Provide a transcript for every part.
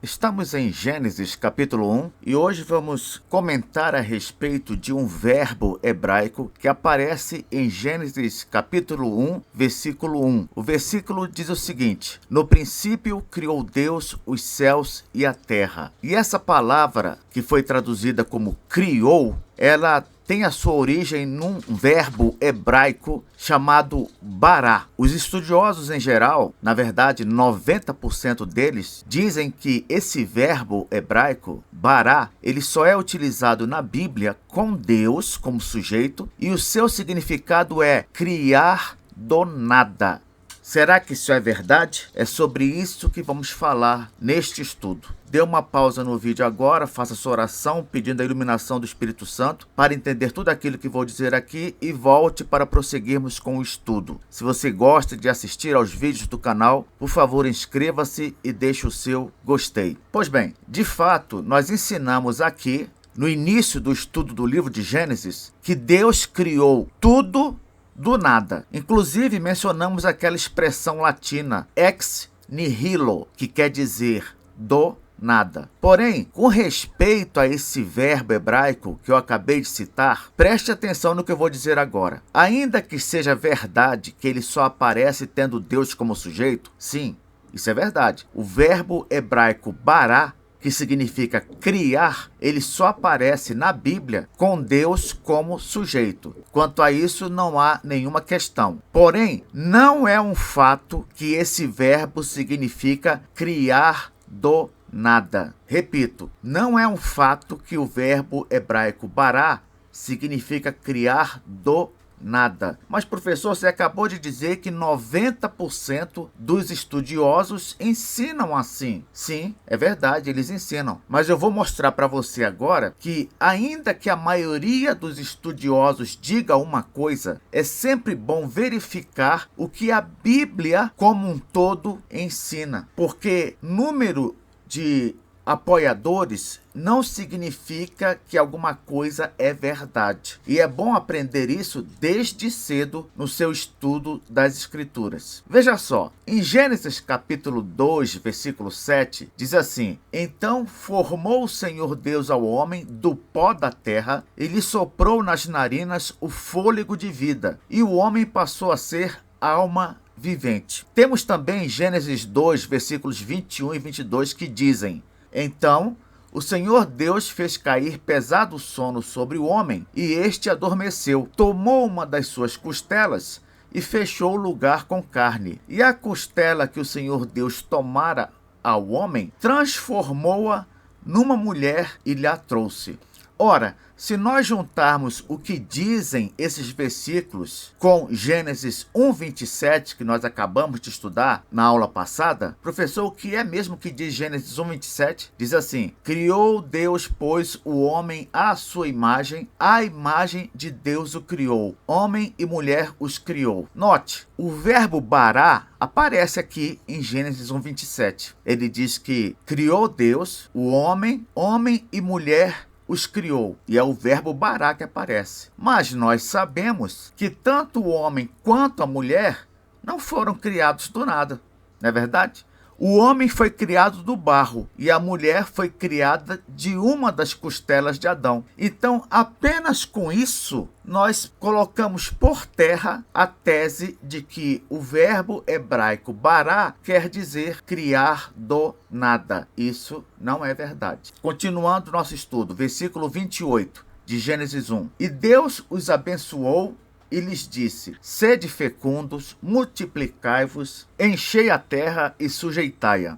Estamos em Gênesis capítulo 1 e hoje vamos comentar a respeito de um verbo hebraico que aparece em Gênesis capítulo 1, versículo 1. O versículo diz o seguinte: No princípio criou Deus os céus e a terra. E essa palavra, que foi traduzida como criou, ela tem a sua origem num verbo hebraico chamado bará. Os estudiosos em geral, na verdade 90% deles, dizem que esse verbo hebraico, bará, ele só é utilizado na Bíblia com Deus como sujeito e o seu significado é criar do nada. Será que isso é verdade? É sobre isso que vamos falar neste estudo. Dê uma pausa no vídeo agora, faça sua oração pedindo a iluminação do Espírito Santo para entender tudo aquilo que vou dizer aqui e volte para prosseguirmos com o estudo. Se você gosta de assistir aos vídeos do canal, por favor inscreva-se e deixe o seu gostei. Pois bem, de fato, nós ensinamos aqui, no início do estudo do livro de Gênesis, que Deus criou tudo do nada. Inclusive mencionamos aquela expressão latina ex nihilo, que quer dizer do nada. Porém, com respeito a esse verbo hebraico que eu acabei de citar, preste atenção no que eu vou dizer agora. Ainda que seja verdade que ele só aparece tendo Deus como sujeito, sim, isso é verdade. O verbo hebraico bará, que significa criar, ele só aparece na Bíblia com Deus como sujeito. Quanto a isso, não há nenhuma questão. Porém, não é um fato que esse verbo significa criar do nada. Repito, não é um fato que o verbo hebraico bará significa criar do nada. Mas, professor, você acabou de dizer que 90% dos estudiosos ensinam assim. Sim, é verdade, eles ensinam. Mas eu vou mostrar para você agora que, ainda que a maioria dos estudiosos diga uma coisa, é sempre bom verificar o que a Bíblia como um todo ensina. Porque número de apoiadores não significa que alguma coisa é verdade. E é bom aprender isso desde cedo no seu estudo das Escrituras. Veja só, em Gênesis capítulo 2, versículo 7, diz assim: Então formou o Senhor Deus ao homem do pó da terra e lhe soprou nas narinas o fôlego de vida, e o homem passou a ser alma vivente. Temos também Gênesis 2, versículos 21 e 22 que dizem: Então o Senhor Deus fez cair pesado sono sobre o homem, e este adormeceu. Tomou uma das suas costelas e fechou o lugar com carne. E a costela que o Senhor Deus tomara ao homem, transformou-a numa mulher e lhe a trouxe. Ora, se nós juntarmos o que dizem esses versículos com Gênesis 1:27, que nós acabamos de estudar na aula passada, professor, o que é mesmo que diz Gênesis 1:27? Diz assim: Criou Deus, pois, o homem à sua imagem, a imagem de Deus o criou, homem e mulher os criou. Note, o verbo bará aparece aqui em Gênesis 1:27. Ele diz que criou Deus, o homem, homem e mulher os criou, e é o verbo bará que aparece. Mas nós sabemos que tanto o homem quanto a mulher não foram criados do nada, não é verdade? O homem foi criado do barro e a mulher foi criada de uma das costelas de Adão. Então, apenas com isso, nós colocamos por terra a tese de que o verbo hebraico bará quer dizer criar do nada. Isso não é verdade. Continuando nosso estudo, versículo 28 de Gênesis 1. E Deus os abençoou e lhes disse: Sede fecundos, multiplicai-vos, enchei a terra e sujeitai-a.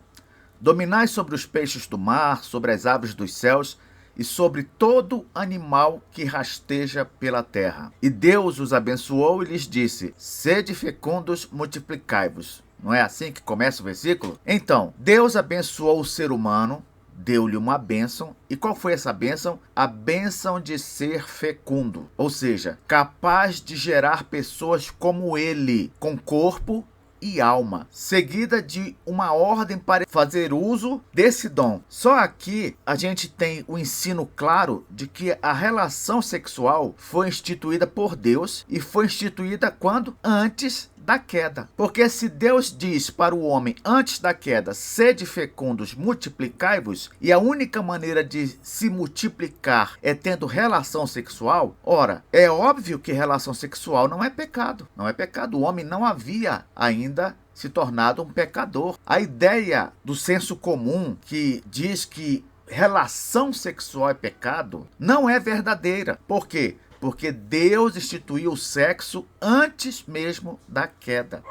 Dominai sobre os peixes do mar, sobre as aves dos céus e sobre todo animal que rasteja pela terra. E Deus os abençoou e lhes disse: Sede fecundos, multiplicai-vos. Não é assim que começa o versículo? Então, Deus abençoou o ser humano, deu-lhe uma bênção. E qual foi essa bênção? A bênção de ser fecundo, ou seja, capaz de gerar pessoas como ele, com corpo e alma, seguida de uma ordem para fazer uso desse dom. Só aqui a gente tem o ensino claro de que a relação sexual foi instituída por Deus e foi instituída quando? Antes da queda. Porque se Deus diz para o homem antes da queda, sede fecundos, multiplicai-vos, e a única maneira de se multiplicar é tendo relação sexual, ora, é óbvio que relação sexual não é pecado. Não é pecado. O homem não havia ainda se tornado um pecador. A ideia do senso comum que diz que relação sexual é pecado não é verdadeira. Por quê? Porque Deus instituiu o sexo antes mesmo da queda.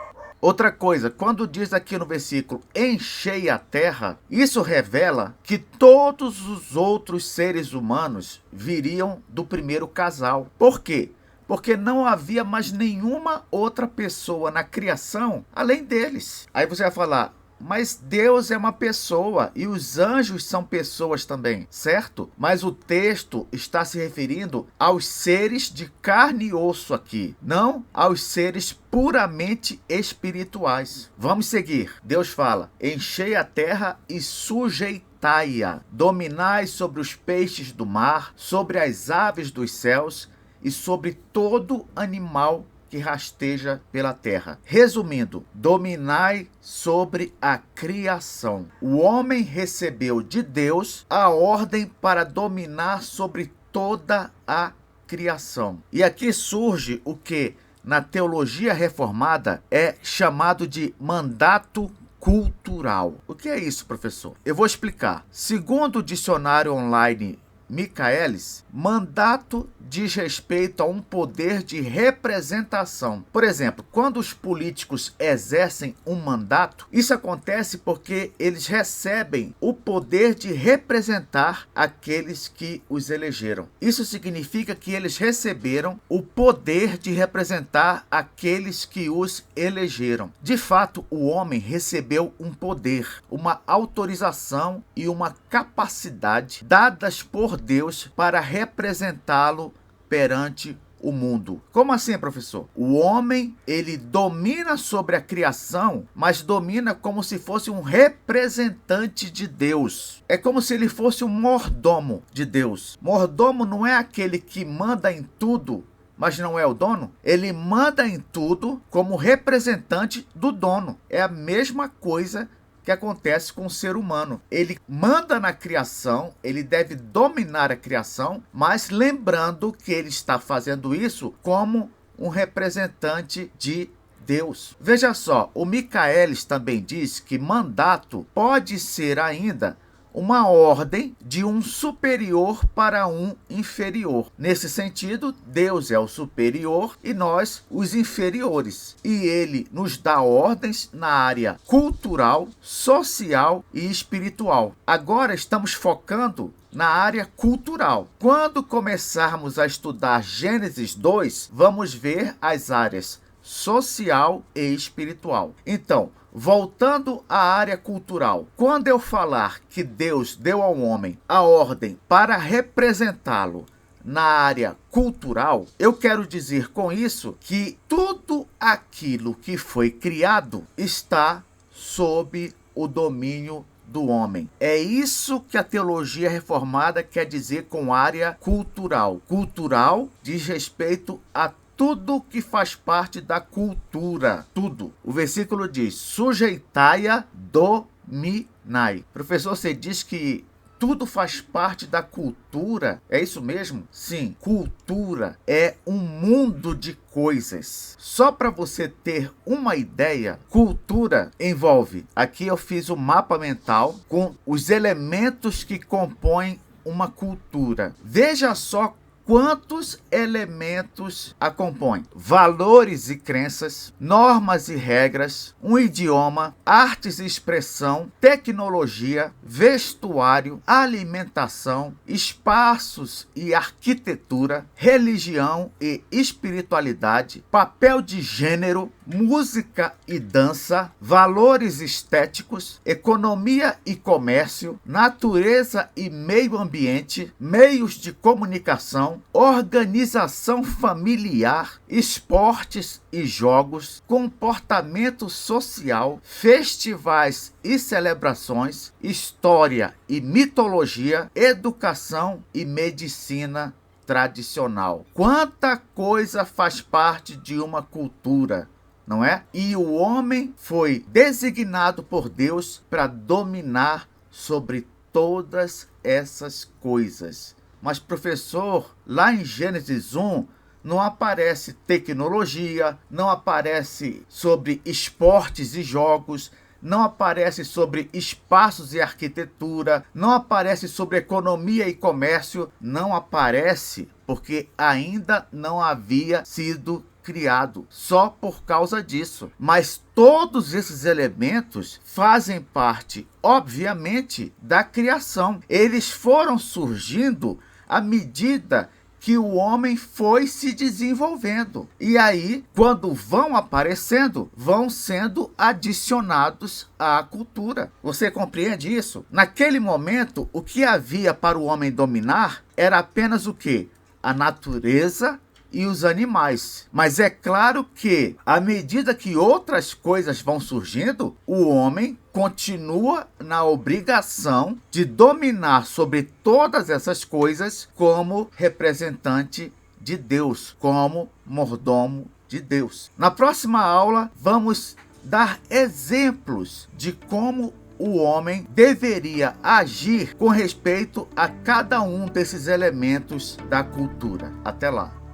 Outra coisa, quando diz aqui no versículo, enchei a terra, isso revela que todos os outros seres humanos viriam do primeiro casal. Por quê? Porque não havia mais nenhuma outra pessoa na criação além deles. Aí você vai falar, mas Deus é uma pessoa e os anjos são pessoas também, certo? Mas o texto está se referindo aos seres de carne e osso aqui, não aos seres puramente espirituais. Vamos seguir. Deus fala, enchei a terra e sujeitai-a, dominai sobre os peixes do mar, sobre as aves dos céus, e sobre todo animal que rasteja pela terra. Resumindo, dominai sobre a criação. O homem recebeu de Deus a ordem para dominar sobre toda a criação. E aqui surge o que, na teologia reformada, é chamado de mandato cultural. O que é isso, professor? Eu vou explicar. Segundo o dicionário online Michaelis, mandato diz respeito a um poder de representação. Por exemplo, quando os políticos exercem um mandato, isso acontece porque eles recebem o poder de representar aqueles que os elegeram. Isso significa que eles receberam o poder de representar aqueles que os elegeram. De fato, o homem recebeu um poder, uma autorização e uma capacidade dadas por Deus para representá-lo perante o mundo. Como assim, professor? O homem, ele domina sobre a criação, mas domina como se fosse um representante de Deus. É como se ele fosse um mordomo de Deus. Mordomo não é aquele que manda em tudo, mas não é o dono. Ele manda em tudo como representante do dono. É a mesma coisa que acontece com o ser humano. Ele manda na criação, ele deve dominar a criação, mas lembrando que ele está fazendo isso como um representante de Deus. Veja só, o Michaelis também diz que mandato pode ser ainda uma ordem de um superior para um inferior. Nesse sentido, Deus é o superior e nós os inferiores. E ele nos dá ordens na área cultural, social e espiritual. Agora estamos focando na área cultural. Quando começarmos a estudar Gênesis 2, vamos ver as áreas social e espiritual. Então, voltando à área cultural, quando eu falar que Deus deu ao homem a ordem para representá-lo na área cultural, eu quero dizer com isso que tudo aquilo que foi criado está sob o domínio do homem. É isso que a teologia reformada quer dizer com área cultural. Cultural diz respeito a tudo que faz parte da cultura, tudo. O versículo diz, sujeitai-a, dominai. Professor, você diz que tudo faz parte da cultura, é isso mesmo? Sim, cultura é um mundo de coisas. Só para você ter uma ideia, cultura envolve, aqui eu fiz um mapa mental com os elementos que compõem uma cultura. Veja só quantos elementos a compõem: valores e crenças, normas e regras, um idioma, artes e expressão, tecnologia, vestuário, alimentação, espaços e arquitetura, religião e espiritualidade, papel de gênero, música e dança, valores estéticos, economia e comércio, natureza e meio ambiente, meios de comunicação, organização familiar, esportes e jogos, comportamento social, festivais e celebrações, história e mitologia, educação e medicina tradicional. Quanta coisa faz parte de uma cultura! não é? E o homem foi designado por Deus para dominar sobre todas essas coisas. Mas, professor, lá em Gênesis 1, não aparece tecnologia, não aparece sobre esportes e jogos, não aparece sobre espaços e arquitetura, não aparece sobre economia e comércio, não aparece porque ainda não havia sido criado, só por causa disso. Mas todos esses elementos fazem parte, obviamente, da criação. Eles foram surgindo à medida que o homem foi se desenvolvendo. E aí, quando vão aparecendo, vão sendo adicionados à cultura. Você compreende isso? Naquele momento, o que havia para o homem dominar era apenas o quê? A natureza e os animais. Mas é claro que, à medida que outras coisas vão surgindo, o homem continua na obrigação de dominar sobre todas essas coisas como representante de Deus, como mordomo de Deus. Na próxima aula, vamos dar exemplos de como o homem deveria agir com respeito a cada um desses elementos da cultura. Até lá!